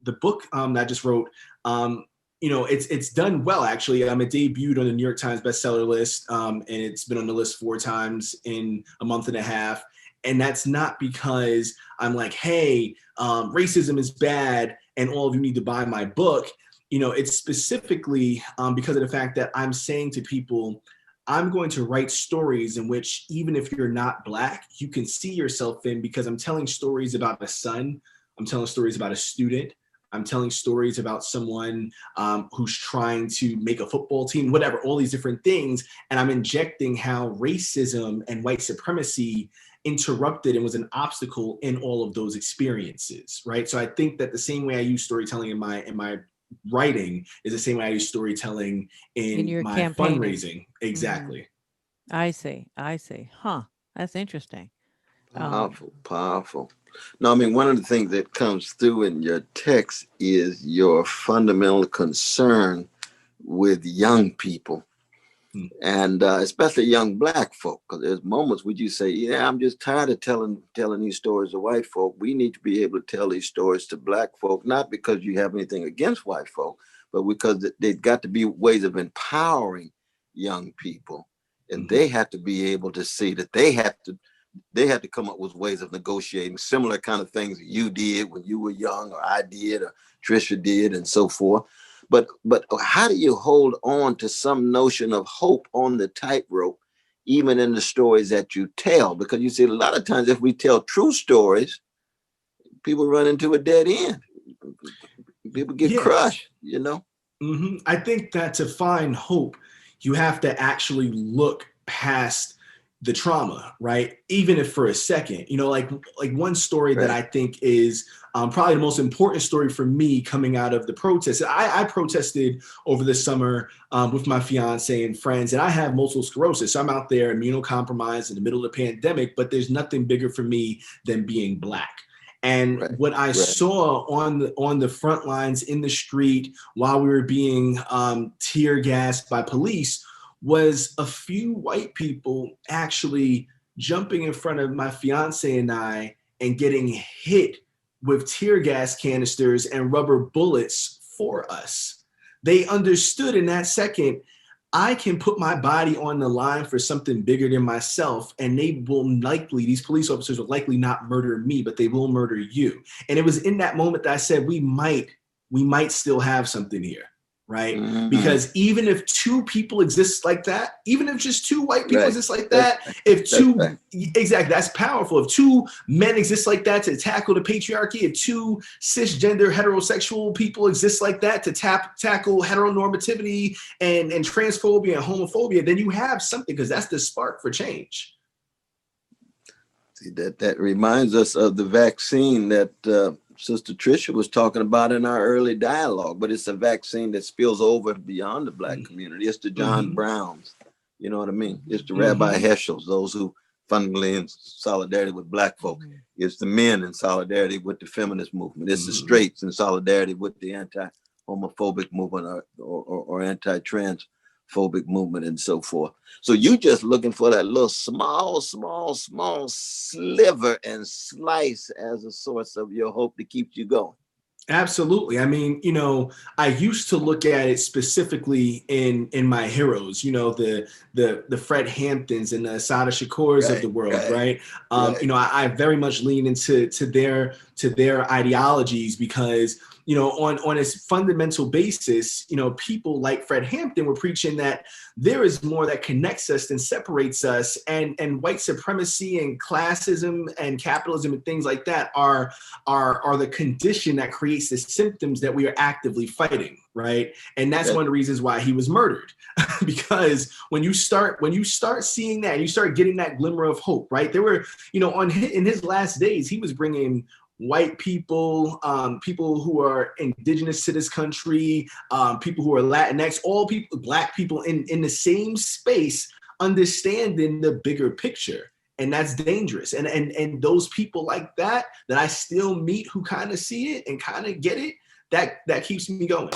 the book that I just wrote, it's done well, actually. It debuted on the New York Times bestseller list, and it's been on the list 4 times in a month and a half. And that's not because I'm like, hey, racism is bad and all of you need to buy my book. It's specifically because of the fact that I'm saying to people, I'm going to write stories in which, even if you're not Black, you can see yourself in, because I'm telling stories about a son. I'm telling stories about a student. I'm telling stories about someone who's trying to make a football team, whatever, all these different things. And I'm injecting how racism and white supremacy interrupted and was an obstacle in all of those experiences, right? So I think that the same way I use storytelling in my writing is the same way I use storytelling in your my campaigning. fundraising. Exactly. I see. Huh. That's interesting. Powerful. No, I mean, one of the things that comes through in your text is your fundamental concern with young people, and especially young Black folk, because there's moments where you say, yeah, I'm just tired of telling these stories to white folk. We need to be able to tell these stories to Black folk, not because you have anything against white folk, but because they've got to be ways of empowering young people. And they have to be able to see that they had to come up with ways of negotiating similar kind of things that you did when you were young, or I did, or Tricia did, and so forth. But how do you hold on to some notion of hope on the tightrope, even in the stories that you tell? Because you see, a lot of times if we tell true stories, people run into a dead end. People get crushed, I think that to find hope, you have to actually look past the trauma, right? Even if for a second, like one story that I think is probably the most important story for me coming out of the protests. I protested over the summer with my fiance and friends, and I have multiple sclerosis. So I'm out there immunocompromised in the middle of the pandemic, but there's nothing bigger for me than being Black. And what I saw on the front lines in the street while we were being tear gassed by police was a few white people actually jumping in front of my fiance and I and getting hit with tear gas canisters and rubber bullets for us. They understood in that second, I can put my body on the line for something bigger than myself, and these police officers will likely not murder me, but they will murder you. And it was in that moment that I said, we might still have something here. Right? Because even if 2 people exist like that, even if just 2 white people exist like that, exactly, that's powerful. If 2 men exist like that to tackle the patriarchy, if 2 cisgender heterosexual people exist like that to tackle heteronormativity and transphobia and homophobia, then you have something, because that's the spark for change. See, that reminds us of the vaccine that Sister Tricia was talking about in our early dialogue, but it's a vaccine that spills over beyond the Black community. It's the John Browns, you know what I mean? It's the Rabbi Heschels, those who fundamentally in solidarity with Black folk. It's the men in solidarity with the feminist movement. It's the straights in solidarity with the anti-homophobic movement or anti-transphobic movement and so forth. So you just looking for that little small sliver and slice as a source of your hope to keep you going. Absolutely. I mean, I used to look at it specifically in my heroes, the Fred Hamptons and the Assata Shakurs of the world, right? I very much lean into their ideologies because on its fundamental basis, people like Fred Hampton were preaching that there is more that connects us than separates us, and white supremacy and classism and capitalism and things like that are the condition that creates the symptoms that we are actively fighting, right? And that's one of the reasons why he was murdered, because when you start seeing that, and you start getting that glimmer of hope, right? There were, in his last days, he was bringing white people, people who are indigenous to this country, people who are Latinx, all people, Black people in the same space, understanding the bigger picture. And that's dangerous. And those people like that I still meet who kind of see it and kind of get it, that keeps me going.